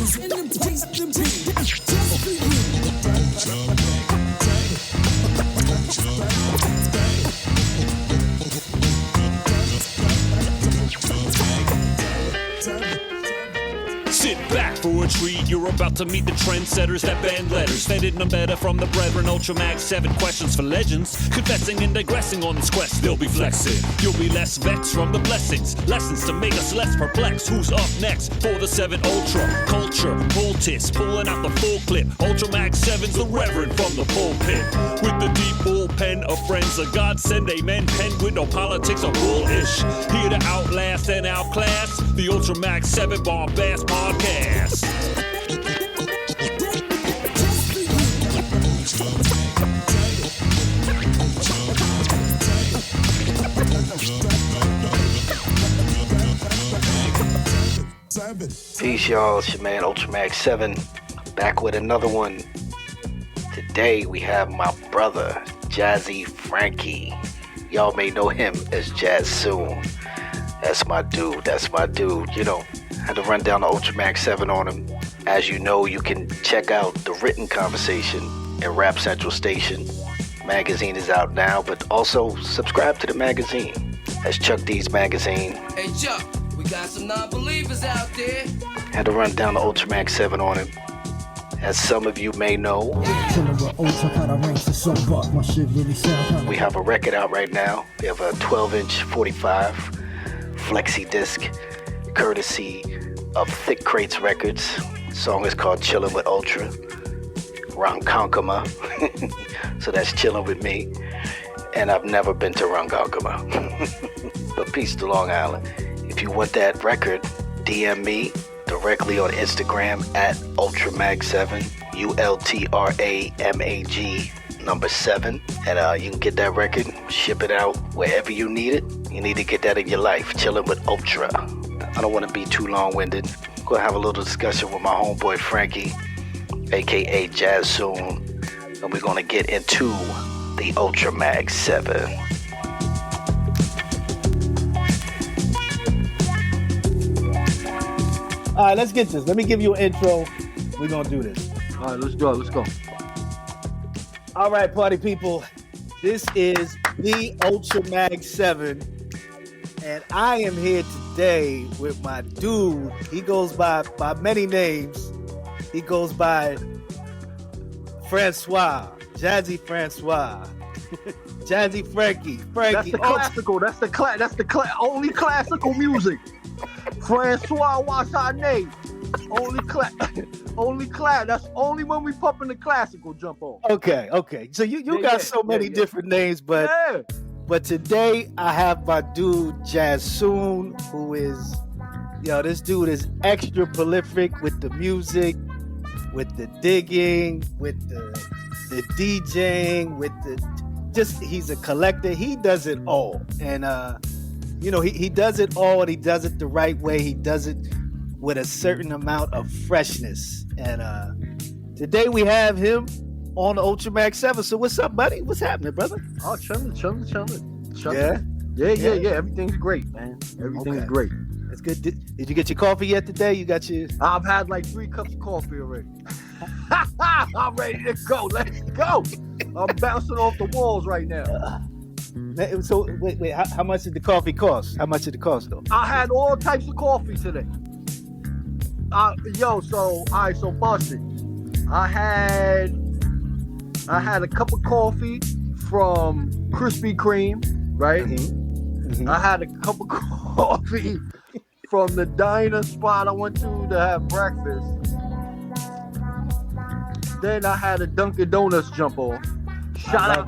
Sit back for a treat, you're about to meet the trendsetters that band letters. Fetted them better from the brethren, Ultramax 7 questions for legends. Confessing and digressing on this quest, they'll be flexing. You'll be less vexed from the blessings. Lessons to make us less perplexed. Who's up next for the 7 Ultra? Culture, poultice, pulling out the full clip. Ultramax 7's the reverend from the pulpit. With the deep bullpen of friends, a godsend, amen. Pen with no politics or bullish. Here to outlast and outclass the Ultramax 7 Bombast Podcast. Peace, y'all. It's your man Ultramax 7 back with another one. Today we have my brother Jazzy Frankie. Y'all may know him as Jazzsoon. That's my dude. You know, had to run down the Ultramax 7 on him. As you know, you can check out the written conversation at Rap Central Station. Magazine is out now, but also subscribe to the magazine. That's Chuck D's magazine. Hey Chuck, we got some non-believers out there. Had to run down the Ultramax 7 on him. As some of you may know, we have a record out right now. We have a 12-inch 45 flexi disc, courtesy of Thick Crates Records. The song is called Chillin with Ultra. Ronkonkoma. So that's Chillin with me. And I've never been to Ronkonkoma. But peace to Long Island. If you want that record, DM me directly on Instagram at Ultramag7, ULTRAMAG number 7. And you can get that record, ship it out wherever you need it. You need to get that in your life. Chillin with Ultra. I don't want to be too long-winded. I'm going to have a little discussion with my homeboy Frankie, aka Jazzsoon, and we're going to get into the Ultramax 7. All right, let's get this. Let me give you an intro. We're going to do this. All right, let's go. All right, party people. This is the Ultramax 7. And I am here today with my dude. He goes by many names. He goes by Francois, Jazzy Francois, Jazzy Frankie. That's the classical. That's the only classical music. Francois, what's our name? Only class. That's only when we pumping the classical jump on. Okay. So you got so many different names, but today I have my dude Jazzsoon, who is, this dude is extra prolific with the music, with the digging, with the DJing, with he's a collector. He does it all. And he does it all, and he does it the right way. He does it with a certain amount of freshness. And today we have him on the Ultramax 7. So what's up, buddy? What's happening, brother? Oh, chilling. Yeah. Yeah. Everything's great, man. Everything's great. That's good. Did you get your coffee yet today? You got your... I've had like 3 cups of coffee already. I'm ready to go. Let's go. I'm bouncing off the walls right now. So wait. How much did the coffee cost? How much did it cost, though? I had all types of coffee today. So bust it. I had a cup of coffee from Krispy Kreme, right? Mm-hmm. I had a cup of coffee from the diner spot I went to have breakfast. Then I had a Dunkin' Donuts jump on. Shout out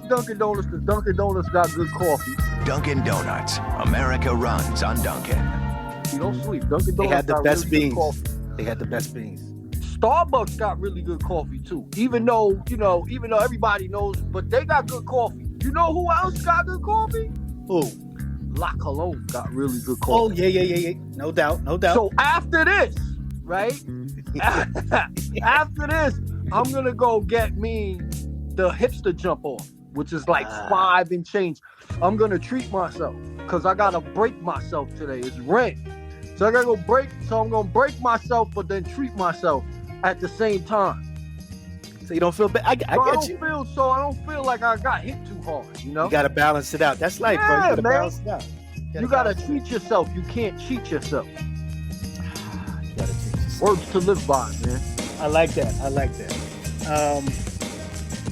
to Dunkin' Donuts, because Dunkin' Donuts got good coffee. Dunkin' Donuts. America runs on Dunkin'. You don't sleep. Dunkin' Donuts they had the best really beans. They had the best beans. Starbucks got really good coffee too. Even though everybody knows, but they got good coffee. You know who else got good coffee? Who? La Colombe got really good coffee. Oh yeah. No doubt. So after this, right? After this, I'm gonna go get me the hipster jump on, which is like 5 and change. I'm gonna treat myself because I gotta break myself today. It's rent. So I'm gonna break myself, but then treat myself at the same time. So you don't feel bad. I get you. I don't feel like I got hit too hard. You know. You gotta balance it out. That's life, bro. You gotta balance it out. You gotta treat yourself. You can't cheat yourself. You gotta treat yourself. Words to live by, man. I like that.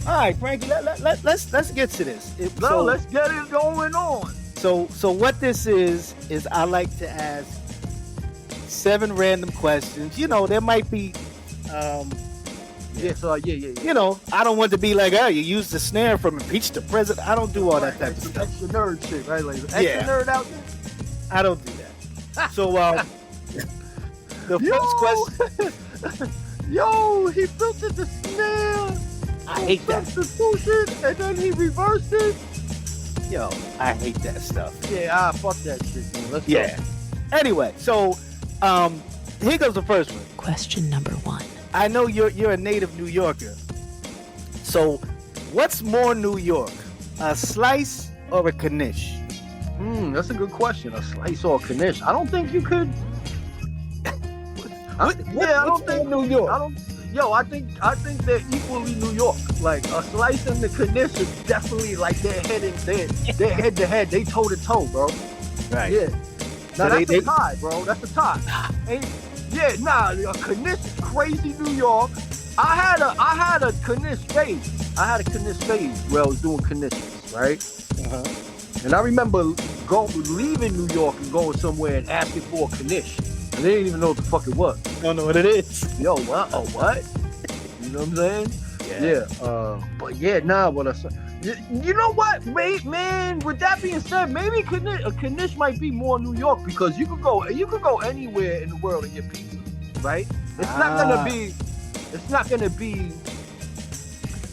All right, Frankie. Let's get to this. Let's get it going on. So what this is I like to ask 7 random questions. You know, there might be yeah. You know, I don't want to be like, oh, you used the snare from Impeach the President. I don't do all that type of stuff. Extra nerd shit, right? Like extra nerd out there. I don't do that. So the first question. Yo, he filtered the snare. I hate that. Substitution, and then he reversed it. Yo, I hate that stuff. Yeah, fuck that shit, man. Let's go. Anyway, so here goes the first one. Question number 1. I know you're a native New Yorker. So, what's more New York, a slice or a knish? That's a good question. A slice or a knish? I don't think you could. I don't think New York. I think they're equally New York. Like a slice and the knish is definitely like they're head to head. They toe to toe, bro. Right. Yeah. So Now that's a tie, bro. That's a tie. A knish is crazy New York. I had a knish phase. I had a knish phase where I was doing knishes, right? And I remember leaving New York and going somewhere and asking for a knish. And they didn't even know what the fuck it was. Don't know what it is. Yo, what? Oh, what? You know what I'm saying? Yeah. But yeah, you know what, man? With that being said, maybe a knish might be more New York because you could go anywhere in the world and get pizza, right? It's not gonna be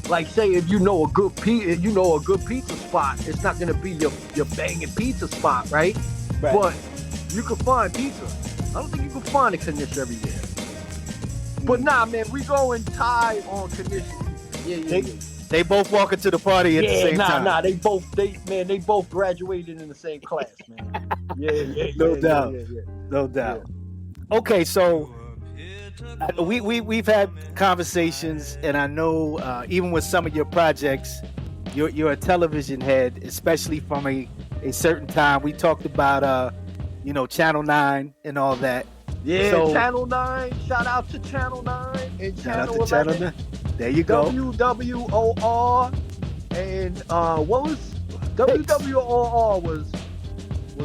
like, say, if you know a good pizza spot, it's not gonna be your banging pizza spot, right? But you can find pizza. I don't think you can find a knish everywhere. But nah, man, we going tie on knish. Yeah. They both walk into the party at the same time. They both graduated in the same class, man. No doubt. Okay, so we've had conversations, and I know even with some of your projects, you're a television head, especially from a certain time. We talked about Channel 9 and all that. Yeah, so, Channel 9. Shout out to Channel 9 and Channel 11. Channel 9. There you go. WWOR and what was WWOR was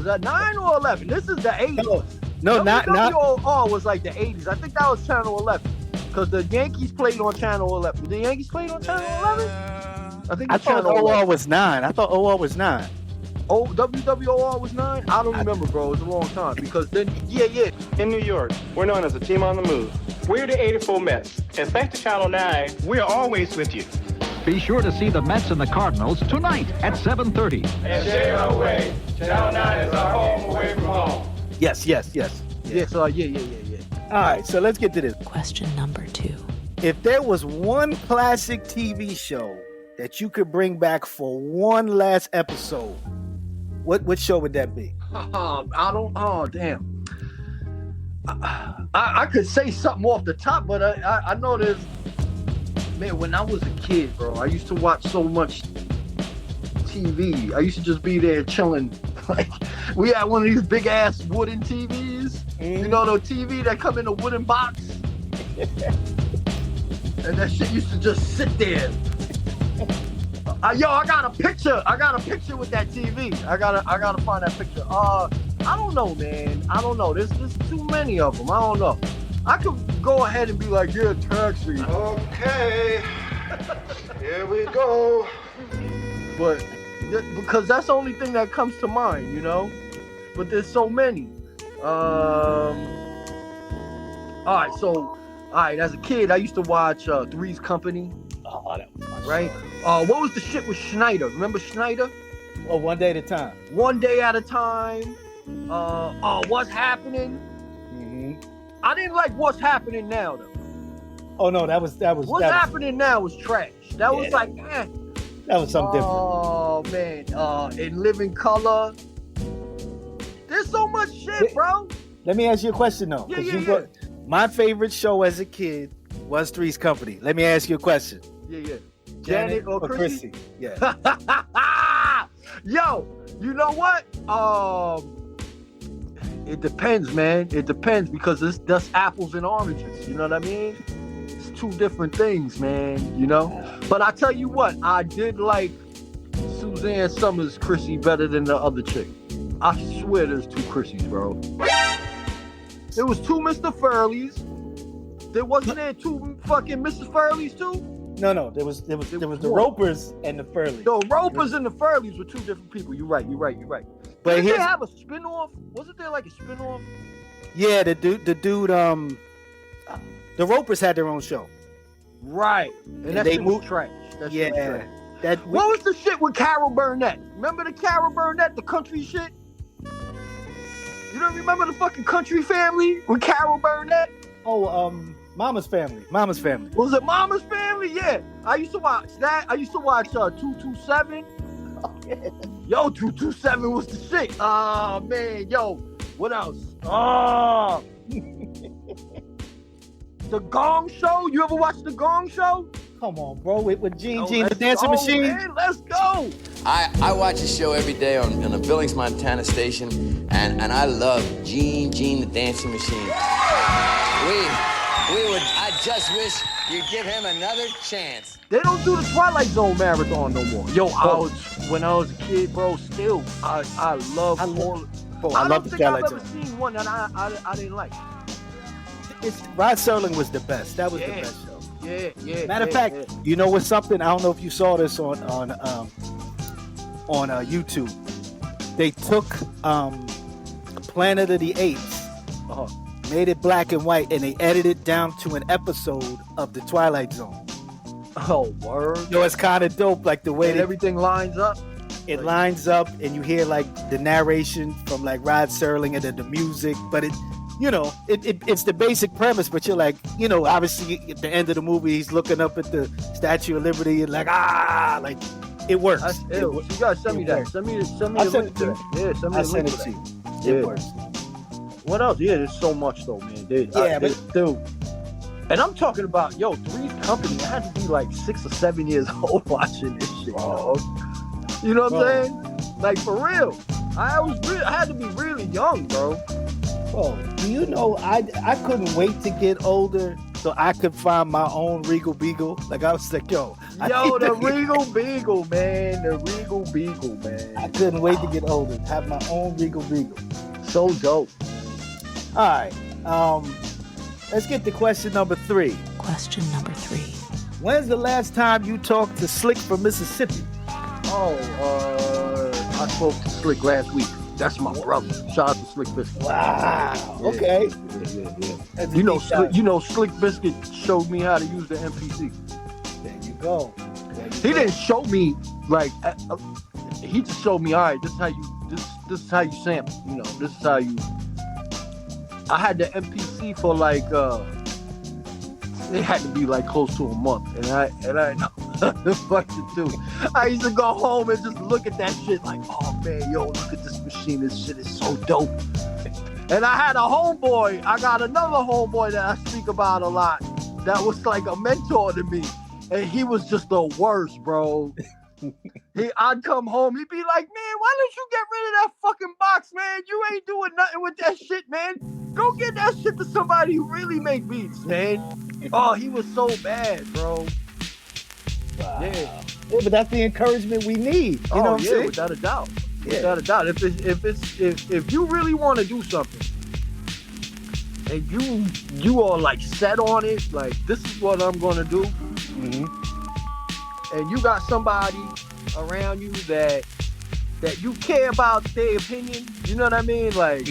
that 9 or 11? This is the 80s. No, WWOR was like the 80s. I think that was Channel 11 because the Yankees played on Channel 11. The Yankees played on Channel 11? I thought OR was 9. I thought OR was 9. Oh, WWOR was 9? I don't remember, bro. It was a long time. Because then, In New York, we're known as a team on the move. We're the 84 Mets. And thanks to Channel 9, we're always with you. Be sure to see the Mets and the Cardinals tonight at 7:30. And share our way. Channel 9 is our home away from home. Yes. Yeah. All right, so let's get to this. Question number 2. If there was one classic TV show that you could bring back for one last episode, what show would that be? Damn. I could say something off the top, but I know there's... Man, when I was a kid, bro, I used to watch so much TV. I used to just be there chilling. Like, we had one of these big-ass wooden TVs. You know, the TV that come in a wooden box? And that shit used to just sit there. I got a picture. I got a picture with that TV. I gotta find that picture. I don't know, man. I don't know. There's too many of them. I don't know. I could go ahead and be like, yeah, taxi. Okay. Here we go. But because that's the only thing that comes to mind, you know. But there's so many. All right. As a kid, I used to watch Three's Company. Oh, that was fun. Right? What was the shit with Schneider? Remember Schneider? Oh, One Day at a Time. One Day at a Time. What's Happening? Mm-hmm. I didn't like What's Happening Now, though. Oh, no, that was... What's Happening Now was trash. That was like, eh. That was something different. Oh, man. In Living Color. There's so much shit, bro. Let me ask you a question though. Yeah. My favorite show as a kid was Three's Company. Let me ask you a question. Yeah. Janet or Chrissy? Yeah. Yo, you know what? It depends, man. It depends because that's apples and oranges. You know what I mean? It's two different things, man. You know. But I tell you what, I did like Suzanne Summers' Chrissy better than the other chick. I swear there's two Chrissys, bro. There was two Mr. Furleys. There wasn't there two fucking Mrs. Furleys too? No. There was the Ropers and the Furleys. The Ropers and the Furleys were two different people. You're right. But did they have a spinoff? Wasn't there like a spinoff? Yeah, the dude. The Ropers had their own show. Right, and that shit was trash. That shit was trash. What was the shit with Carol Burnett? Remember the Carol Burnett, the country shit? You don't remember the fucking Country Family with Carol Burnett? Oh, Mama's Family. Was it Mama's Family? Yeah. I used to watch that. I used to watch 227. Oh, yeah. Yo, 227 was the shit. Oh, man. Yo, what else? Oh. The Gong Show. You ever watch The Gong Show? Come on, bro. With Gene the Dancing Machine. Man, let's go. I watch a show every day on a Billings, Montana station, and I love Gene the Dancing Machine. I just wish you'd give him another chance. They don't do the Twilight Zone marathon no more. Yo, when I was a kid, bro, still, I love all. Bro, I love the Twilight Zone. I've never seen one that I didn't like. Rod Serling was the best. That was the best show. Yeah. Matter of fact, you know what's something? I don't know if you saw this on YouTube. They took Planet of the Apes, made it black and white, and they edited it down to an episode of the Twilight Zone. Oh, word! Yo, it's kind of dope, like the way everything lines up. It lines up, and you hear like the narration from like Rod Serling and then the music, but it. You know, it's the basic premise, but you're like, you know, obviously at the end of the movie, he's looking up at the Statue of Liberty and like, like it works. You gotta send me that. Send me a link to that. Yeah, send me a link to that. It works. What else? Yeah, there's so much though, man. Dude. And I'm talking about, Three's Company. I had to be like 6 or 7 years old watching this shit, dog. You know what I'm saying? Like for real. I had to be really young, bro. Bro, do you know I couldn't wait to get older so I could find my own Regal Beagle? Like I was like, the Regal Beagle, man. The Regal Beagle, man. I couldn't wait to get older, have my own Regal Beagle. So dope. All right. Let's get to question number 3. Question number 3. When's the last time you talked to Slick from Mississippi? I spoke to Slick last week. That's my brother. Shout out to Slick Biscuit. Wow. Okay. Yeah. You know, Slick Biscuit showed me how to use the MPC. There you go. He didn't show me like. He just showed me. All right, this is how you sample. You know, this is how you. I had the MPC for like. It had to be like close to a month, and I know the fuck to do. I used to go home and just look at that shit like, oh man, look at this machine. This shit is so dope. And I had a homeboy. I got another homeboy that I speak about a lot. That was like a mentor to me, and he was just the worst, bro. I'd come home. He'd be like, man, why don't you get rid of that fucking box, man? You ain't doing nothing with that shit, man. Go get that shit to somebody who really make beats, man. Oh, he was so bad, bro. Wow. Yeah, but that's the encouragement we need. You know what I'm saying? Without a doubt. Without a doubt. If you really want to do something, and you are like set on it, like this is what I'm gonna do, and you got somebody around you that you care about their opinion, you know what I mean? Like,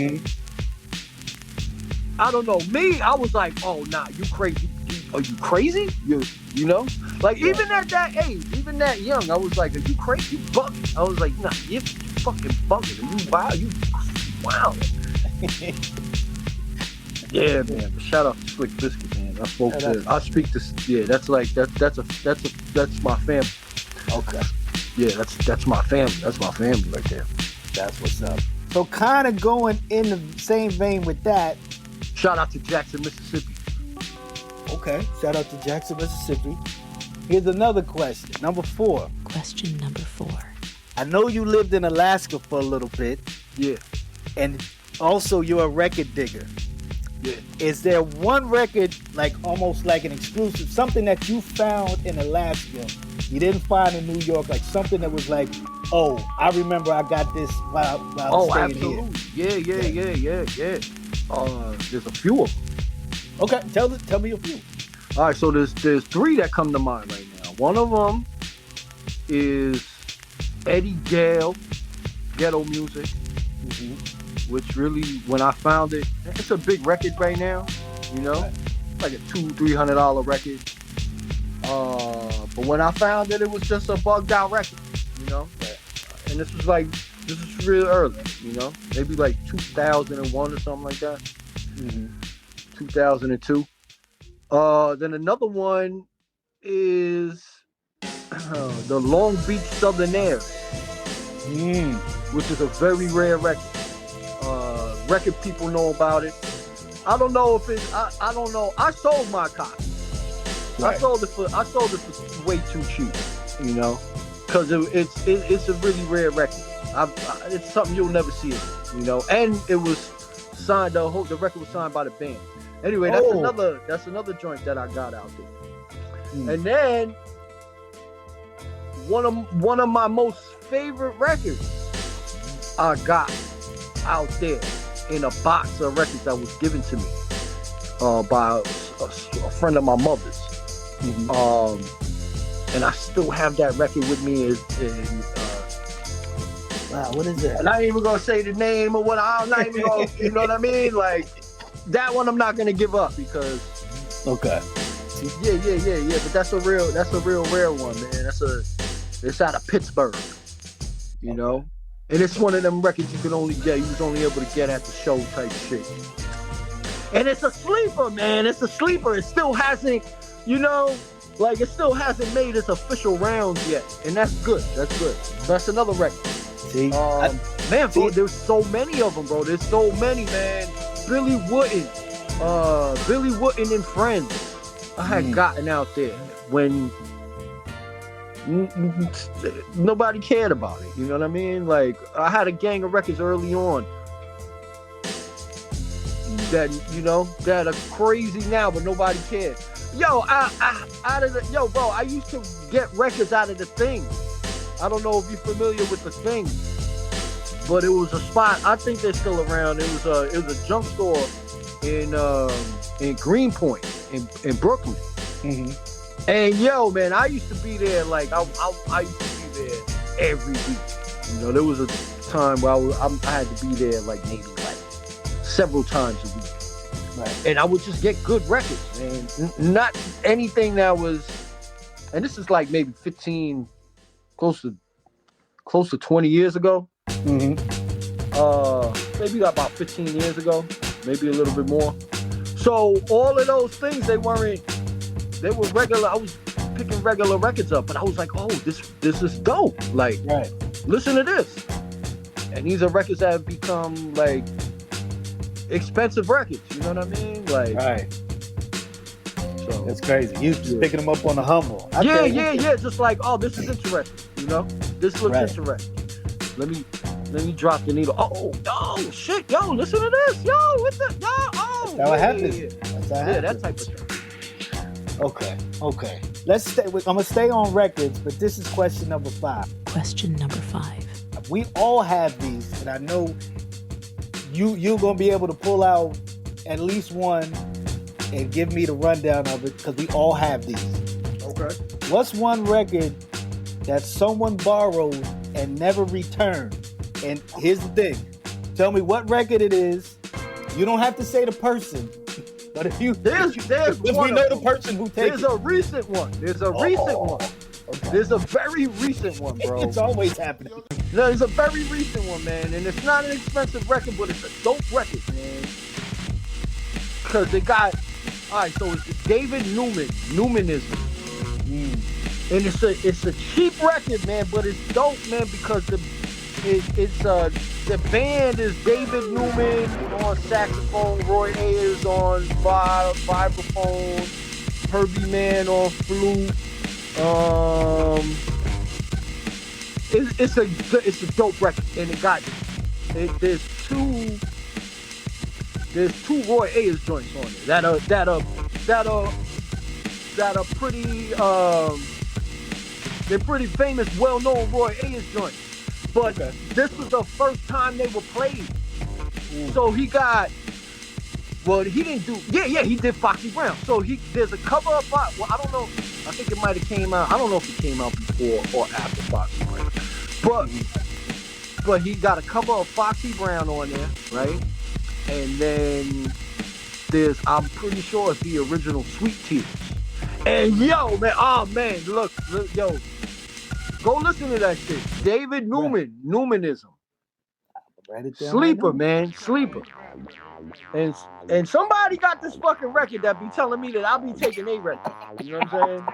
I don't know. Me, I was like, oh nah, you crazy. Are you crazy? You know? Like, even at that age, even that young, I was like, are you crazy? You bugging. I was like, nah, you fucking bugging. Are you wild? You wow. Yeah, man. But shout out to Slick Biscuit, man. I speak to, that's my family. Okay. Yeah, that's my family. That's my family right there. That's what's up. So kind of going in the same vein with that. Shout out to Jackson, Mississippi. Okay, shout out to Jackson, Mississippi. Here's another question. Number 4. Question number 4. I know you lived in Alaska for a little bit. Yeah. And also you're a record digger. Yeah. Is there one record, like almost like an exclusive, something that you found in Alaska you didn't find in New York, like something that was like, oh, I remember I got this while staying absolutely. here. Yeah. There's a few of them. Okay, tell me a few. All right, so there's 3 that come to mind right now. One of them is Eddie Gale, Ghetto Music, which really, when I found it, it's a big record right now, you know, like a $200-$300 record. But when I found it, it was just a bugged out record, you know, and this was real early, you know, maybe like 2001 or something like that, 2002. Then another one is the Long Beach Southern Air, which is a very rare record. Record people know about it. I don't know if it's. I don't know. I sold my copy. Right. I sold it for way too cheap, you know, because it's a really rare record. It's something you'll never see again, you know. And it was signed. The record was signed by the band. Anyway, that's another joint that I got out there. And then one of my most favorite records I got out there in a box of records that was given to me by a friend of my mother's. And I still have that record with me. Wow, what is that? And I ain't even gonna say the name or what. I'm not even gonna, you know what I mean? Like that one, I'm not gonna give up because. Okay. Yeah. But that's a real rare one, man. It's out of Pittsburgh, you know. And it's one of them records you was only able to get at the show type shit. And it's a sleeper, man. It's a sleeper. It still hasn't, you know, like it still hasn't made its official rounds yet. And that's good. That's another record. See? Bro, there's so many of them, bro. There's so many, man. Billy Wooten and Friends. I had gotten out there when nobody cared about it, you know what I mean? Like I had a gang of records early on that, you know, that are crazy now, but nobody cared. Bro, I used to get records out of the Thing. I don't know if you're familiar with the Thing, but it was a spot. I think they're still around. It was a junk store in Greenpoint in Brooklyn. And yo, man, I used to be there like I used to be there every week. You know, there was a time where I had to be there like maybe like several times a week. Right. And I would just get good records, man. Not anything that was, and this is like maybe 15, close to 20 years ago. Maybe about 15 years ago, maybe a little bit more. So all of those things, they were regular. I was picking regular records up, but I was like, oh, this is dope. Like, right. Listen to this. And these are records that have become like expensive records. You know what I mean? Like, right. So that's crazy. You just picking them up on the humble. Yeah. Just like, oh, this is interesting. You know, this looks interesting. Let me drop the needle. Oh, shit, yo, listen to this, yo, what's that, yo, oh, that's how it happens. Yeah. That's how it happens. That type of stuff. Okay. Let's stay. I'm gonna stay on records, but this is question number 5. Question number 5. We all have these, and I know you're gonna be able to pull out at least one and give me the rundown of it because we all have these. Okay. What's one record that someone borrowed and never returned? And here's the thing: tell me what record it is. You don't have to say the person. But if we know the person who takes it. There's a recent one. Okay. There's a very recent one, bro. It's always happening. No, there's a very recent one, man. And it's not an expensive record, but it's a dope record, man. Because they got... Alright, so it's David Newmanism. And it's a cheap record, man, but it's dope, man, because the the band is David Newman on saxophone, Roy Ayers on vibraphone, Herbie Mann on flute. It's a dope record, and there's two Roy Ayers joints on it that are pretty they're pretty famous, well-known Roy Ayers joints. But this was the first time they were played. So he didn't do, he did Foxy Brown. So there's a cover of Foxy, well, I don't know, I think it might have came out, I don't know if it came out before or after Foxy Brown. But he got a cover of Foxy Brown on there, right? And then I'm pretty sure it's the original Sweet Tears. And yo, man, look, yo, go listen to that shit. David Newman, Newmanism. Sleeper, man, sleeper. And somebody got this fucking record that be telling me that I'll be taking a record. You know what I'm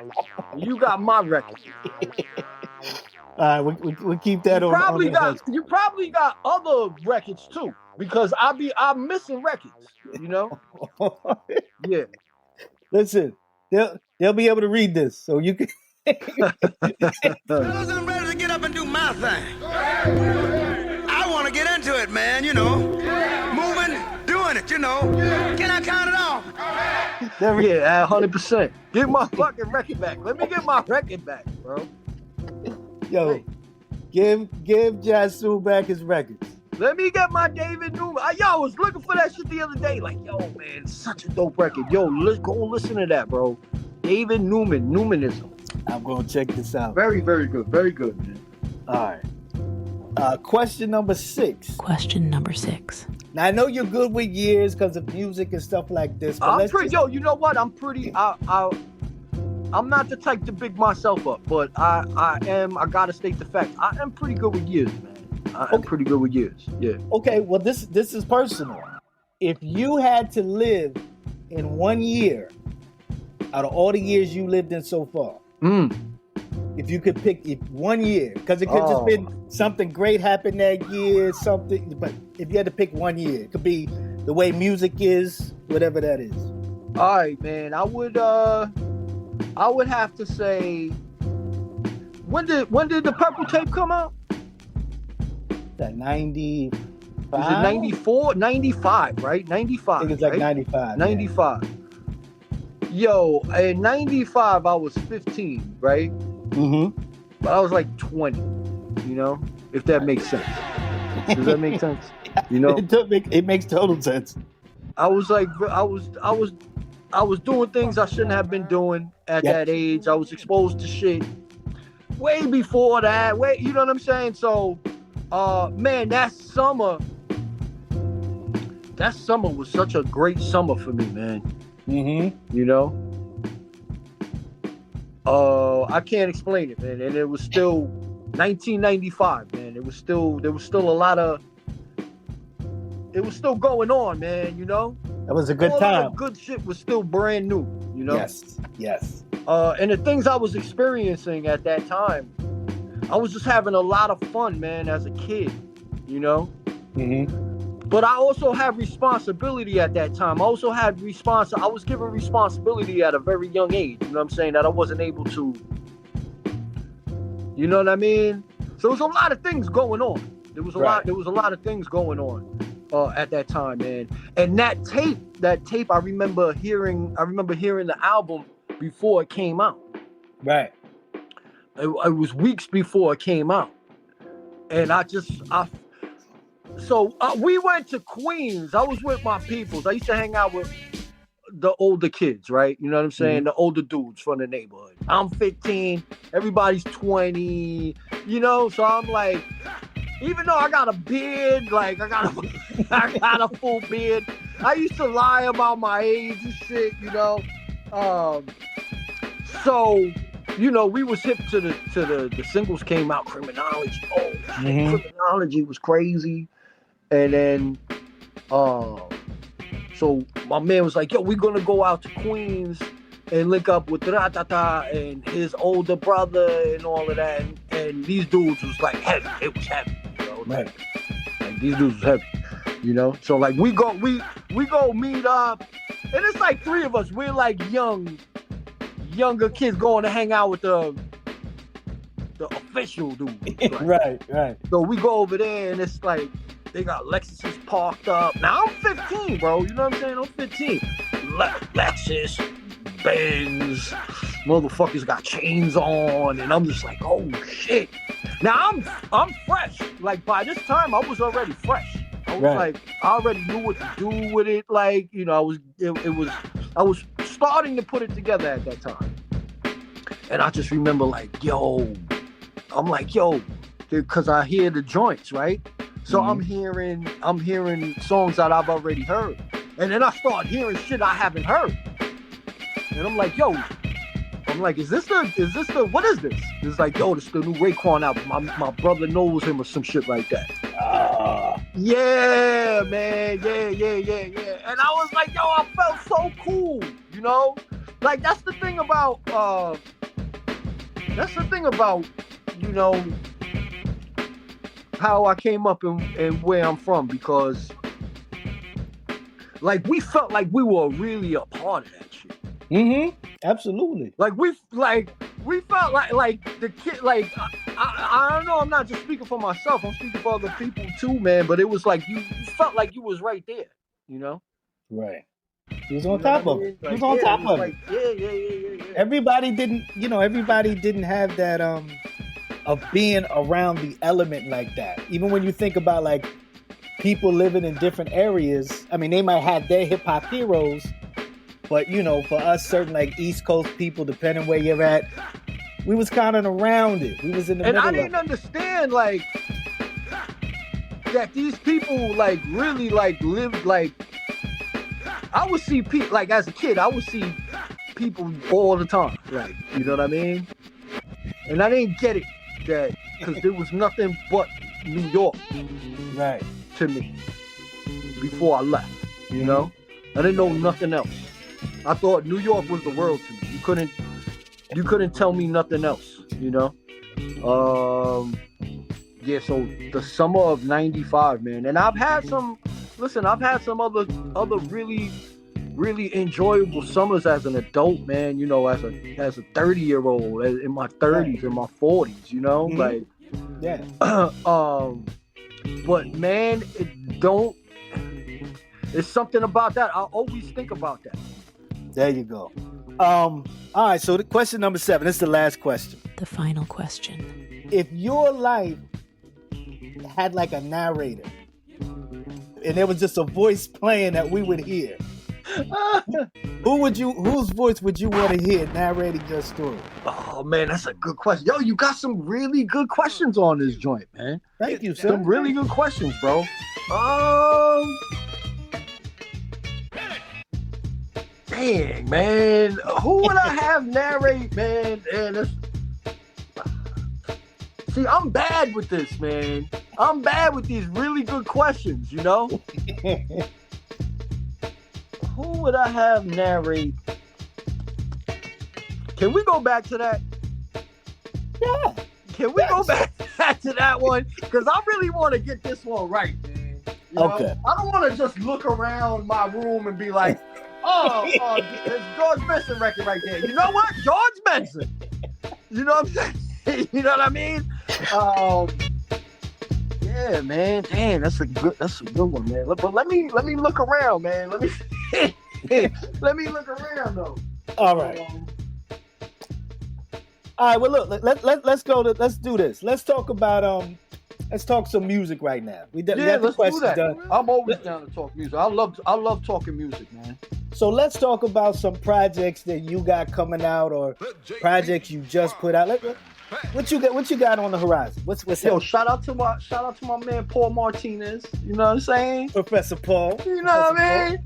saying? You got my record. All right, we keep that on. You probably got other records too, because I'm missing records. You know? Yeah. Listen, they'll be able to read this, so you can. Fellas, I'm ready to get up and do my thing. I want to get into it, man. You know, moving, doing it. You know, can I count it off? Yeah, 100%. Get my fucking record back. Let me get my record back, bro. Yo, give Jazzsoon back his records. Let me get my David Newman. I was looking for that shit the other day. Like, yo, man, such a dope record. Yo, let's go listen to that, bro. David Newman, Newmanism. I'm gonna check this out. Very, very good. Very good, man. All right. Question number 6. Question number 6. Now I know you're good with years because of music and stuff like this. But you know what? I'm pretty. I'm not the type to big myself up, but I gotta state the fact. I am pretty good with years, man. I'm pretty good with years. Yeah. Okay. Well, this is personal. If you had to live in 1 year out of all the years you lived in so far, if you could pick 1 year, because it could just been something great happened that year, something. But if you had to pick 1 year, it could be the way music is, whatever that is. All right, man. I would have to say, when did the Purple Tape come out? That 95? Is it 94? 95, right? 95. I think it's like 95. 95. Yo, in 95, I was 15, right? Mm-hmm. But I was like 20, you know? If that makes sense. Does that make sense? You know? It makes total sense. I was doing things I shouldn't have been doing at that age. I was exposed to shit way before that. You know what I'm saying? So, man, that summer was such a great summer for me, man. Mm-hmm. You know? I can't explain it, man. And it was still 1995, man. There was still a lot of, it was still going on, man, you know? That was a good time. All the good shit was still brand new, you know? Yes. And the things I was experiencing at that time, I was just having a lot of fun, man, as a kid, you know? Mm-hmm. But I also had responsibility at that time. I was given responsibility at a very young age, you know what I'm saying, that I wasn't able to, you know what I mean? So there was a lot of things going on. There was a lot of things going on at that time, man. And that tape, I remember hearing the album before it came out. Right. It was weeks before it came out. And we went to Queens. I was with my peoples. I used to hang out with the older kids, right? You know what I'm saying? Mm-hmm. The older dudes from the neighborhood. I'm 15. Everybody's 20. You know? So I'm like, even though I got a beard, like I got a full beard, I used to lie about my age and shit, you know? So, you know, we was hip to the singles came out, Criminology. Criminology was crazy. And then, so my man was like, yo, we're going to go out to Queens and link up with Ratata and his older brother and all of that. And these dudes was like heavy. It was heavy, you know? was like these dudes was heavy, you know. So like we go meet up, and it's like three of us. We're like younger kids going to hang out with the official dude. Right. So we go over there, and it's like they got Lexuses parked up. Now I'm 15, bro. You know what I'm saying? I'm 15. Lexus, Benz, motherfuckers got chains on, and I'm just like, oh shit. Now I'm fresh. Like by this time, I was already fresh. I was like, I already knew what to do with it. Like, you know, I was starting to put it together at that time. And I just remember like, I'm like, because I hear the joints, right? So I'm hearing songs that I've already heard. And then I start hearing shit I haven't heard. And I'm like, is this the, what is this? It's like, this is the new Raekwon album. My brother knows him or some shit like that. Yeah, man. Yeah. And I was like, I felt so cool, you know? Like, that's the thing about, you know, how I came up and where I'm from, because like we felt like we were really a part of that shit. Absolutely. Like we felt like the kid, like I don't know, I'm not just speaking for myself, I'm speaking for other people too, man. But it was like you felt like you was right there, you know? Right. He was on top of it. He was on top of it. Yeah. Everybody didn't have that of being around the element like that. Even when you think about like people living in different areas, I mean, they might have their hip hop heroes, but you know, for us, certain like East Coast people, depending where you're at, we was kind of around it. We was in the middle. And I didn't understand like that these people like really like lived like. I would see people like as a kid. I would see people all the time, like, you know what I mean? And I didn't get it that because there was nothing but New York, right, to me before I left. You know, I didn't know nothing else. I thought New York was the world to me. You couldn't tell me nothing else. You know, yeah. So the summer of ~95, man, and I've had some. Listen, I've had some other really, really enjoyable summers as an adult, man. You know, as a 30-year-old, in my 30s, in my 40s. You know, like, yeah. But man, it's something about that. I always think about that. There you go. All right. So the question number 7. This is the last question. The final question. If your life had like a narrator, and there was just a voice playing that we would hear, whose voice would you want to hear narrating your story? Oh man, that's a good question. Yo, you got some really good questions on this joint, man. Thank you, sir. Some really good questions, bro. Dang, man. Who would I have narrate, man? See, I'm bad with this, man. I'm bad with these really good questions, you know? Who would I have narrate? Can we go back to that? Yeah. Can we go back to that one? Because I really want to get this one right, man. You know? Okay. I don't want to just look around my room and be like, there's George Benson record right there. You know what? George Benson. You know what I'm saying? You know what I mean? Yeah, man. Damn, that's a good one, man. But let me look around, man. Let me look around though. All right. All right. Well, look. Let's do this. Let's talk about Let's talk some music right now. We got the questions done. I'm always down to talk music. I love talking music, man. So let's talk about some projects that you got coming out or projects you just put out. What you got on the horizon? What's Yo, shout out to my man Paul Martinez. You know what I'm saying? Professor Paul. You know what I mean?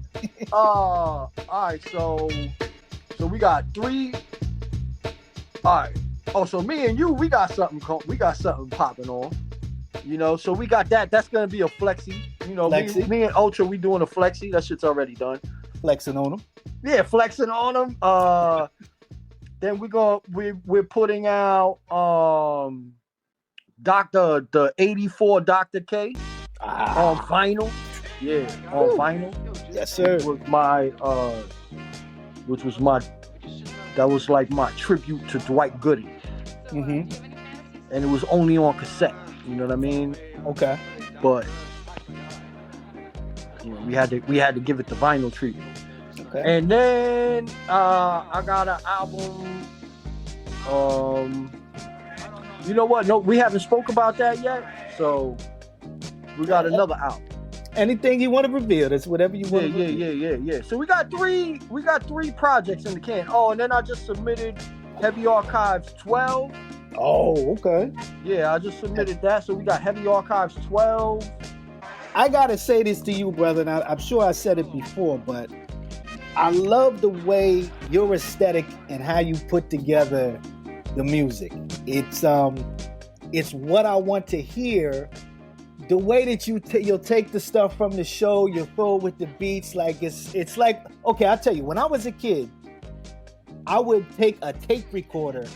All right, so we got 3. All right. Oh, so me and you, we got something popping on. You know, so we got that. That's gonna be a flexi. You know, me and Ultra, we doing a flexi. That shit's already done. Flexing on them. Yeah, flexing on them. Then we're putting out the 84 Dr. K on vinyl. Yeah, on vinyl. Yes, sir. That was like my tribute to Dwight Gooding. And it was only on cassette. You know what I mean? Okay. But you know, we had to give it the vinyl treatment. Okay. And then I got an album. You know what? No, we haven't spoke about that yet. So we got another album. Anything you want to reveal? That's whatever you want. Yeah. So we got three projects in the can. Oh, and then I just submitted Heavy Archives 12. Oh, okay. Yeah, I just submitted that. So we got Heavy Archives 12. I gotta say this to you, brother, and I'm sure I said it before, but I love the way your aesthetic and how you put together the music. It's what I want to hear. The way that you'll take the stuff from the show, you'll throw it with the beats, like it's like, okay, I'll tell you, when I was a kid, I would take a tape recorder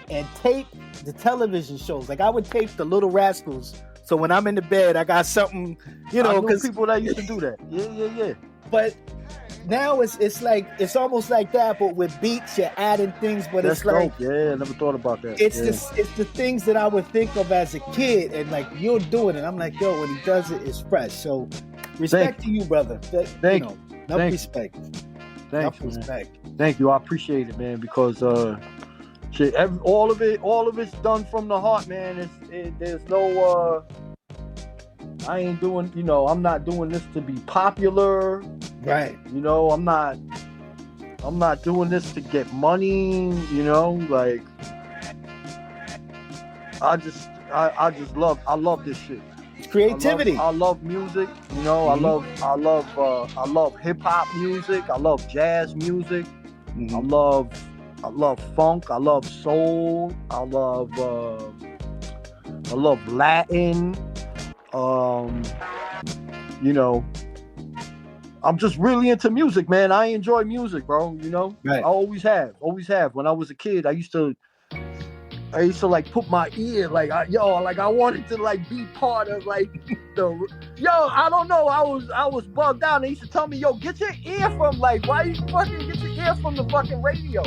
and tape the television shows. Like I would tape the Little Rascals. So when I'm in the bed, I got something, you know, because people that used to do that. Yeah. But now it's almost like that, but with beats, you're adding things, but That's it's like, dope. Yeah, I never thought about that. It's the things that I would think of as a kid, and like you're doing it. I'm like, yo, when he does it, it's fresh. So respect to you, brother. Thank you. Enough respect. Thank you, respect. Thank you. I appreciate it, man, because shit, all of it's done from the heart, man. There's no I ain't doing, you know, I'm not doing this to be popular. Right. You know, I'm not doing this to get money, you know, like I love this shit. Creativity. I love music, you know, I love hip hop music, I love jazz music, I love funk, I love soul, I love Latin, you know, I'm just really into music, man. I enjoy music, bro. You know, right. I always have. When I was a kid, I used to like put my ear, like, I wanted to like be part of like I don't know. I was bugged out. They used to tell me, yo, get your ear from like, why you fucking get your ear from the fucking radio?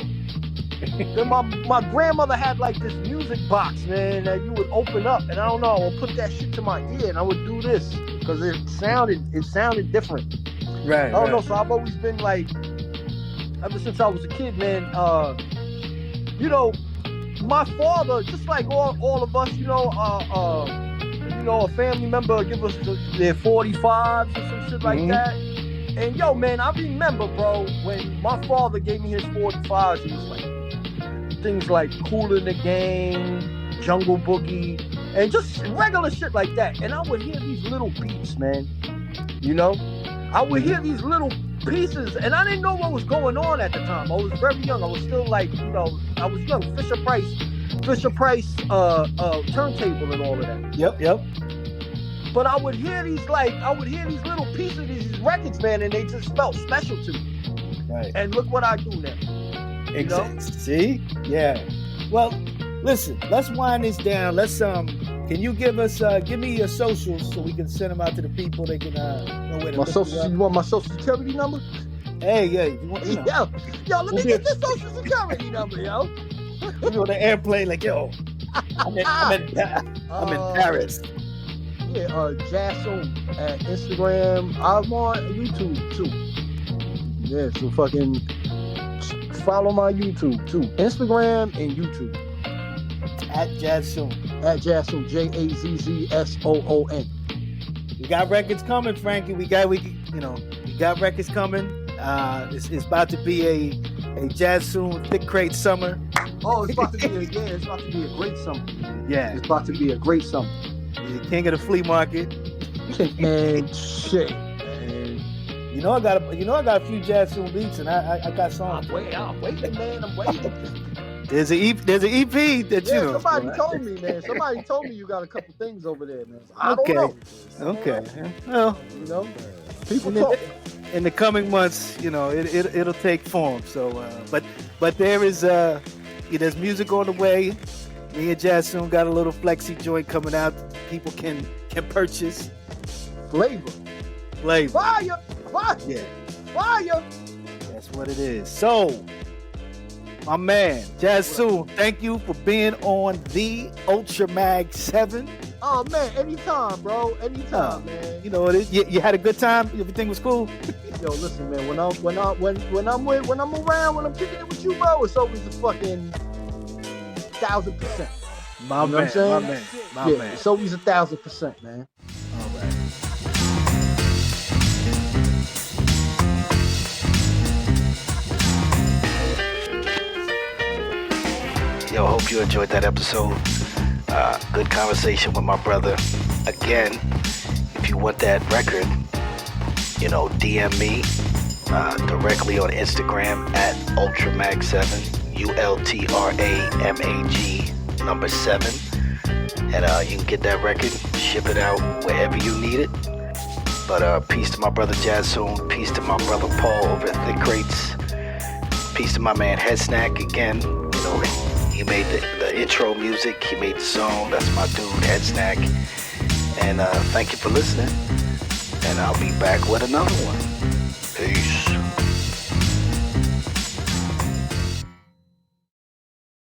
Then my grandmother had like this music box, man, that you would open up, and I don't know, I would put that shit to my ear, and I would do this because it sounded different. Right. I don't know. So I've always been like, ever since I was a kid, man. You know, my father, just like all of us, you know, a family member give us their 45s or some shit like that. And yo, man, I remember, bro, when my father gave me his 45s, he was like things like Kool in the Gang, Jungle Boogie, and just regular shit like that. And I would hear these little beats, man. You know, I would hear these little pieces, and I didn't know what was going on at the time. I was very young. I was still like, you know, I was young. Fisher Price, turntable and all of that. Yep. But I would hear these little pieces, these records, man, and they just felt special to me. Right. And look what I do now. Exactly. See? Yeah. Well, listen, let's wind this down. Let's can you give me your socials so we can send them out to the people? They can know where to look you up. You want my social security number? Hey, yeah. You want, you know. Yo, let me get this social security number, yo. You on the airplane like, yo, I'm in Paris. Yeah, Jazzsoon at Instagram. I'm on YouTube too. Yeah, so fucking follow my YouTube too. Instagram and YouTube. At Jazzsoon. Jazzsoon. Jazzsoon. We got records coming, Frankie. We got records coming. It's about to be a Jazzsoon Thick Crate summer. Oh, it's about to be a great summer. Yeah. It's about to be a great summer. You're the king of the flea market. And shit. And you know I got a few Jazzsoon beats, and I got songs. I'm waiting, man. I'm waiting. There's an EP that you know. Somebody told me, man. Somebody told me you got a couple things over there, man. I don't know. Okay. Well, you know, people talk. In the coming months, you know, it'll take form. So, but there's music on the way. Me and Jazzsoon got a little flexi joint coming out. People can purchase. Flavor. Fire. Yeah. Fire. That's what it is. So, my man, Jazzsoon, thank you for being on the Ultra Mag 7. Oh man, anytime, bro. Anytime, man. You know, you had a good time. Everything was cool. Yo, listen, man. When I'm around, when I'm kicking it with you, bro, it's always a fucking 1,000%. My man. It's always 1,000%, man. All right. Yo, hope you enjoyed that episode. Good conversation with my brother. Again, if you want that record, DM me directly on Instagram at ultramag7, ULTRAMAG 7, and you can get that record, ship it out wherever you need it. But peace to my brother Jazzsoon, peace to my brother Paul over at Thick Crates, peace to my man Headsnack again. He made the intro music, he made the song. That's my dude Headsnack. And thank you for listening. And I'll be back with another one. Peace.